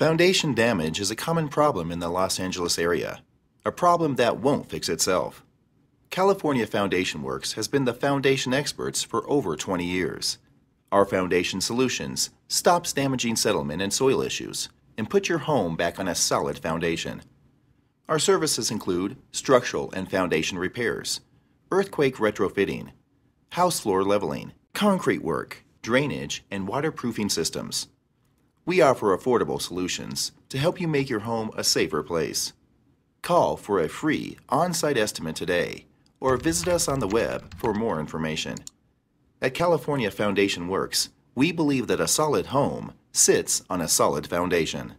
Foundation damage is a common problem in the Los Angeles area, a problem that won't fix itself. California Foundation Works has been the foundation experts for over 20 years. Our foundation solutions stops damaging settlement and soil issues and put your home back on a solid foundation. Our services include structural and foundation repairs, earthquake retrofitting, house floor leveling, concrete work, drainage, and waterproofing systems. We offer affordable solutions to help you make your home a safer place. Call for a free on-site estimate today or visit us on the web for more information. At California Foundation Works, we believe that a solid home sits on a solid foundation.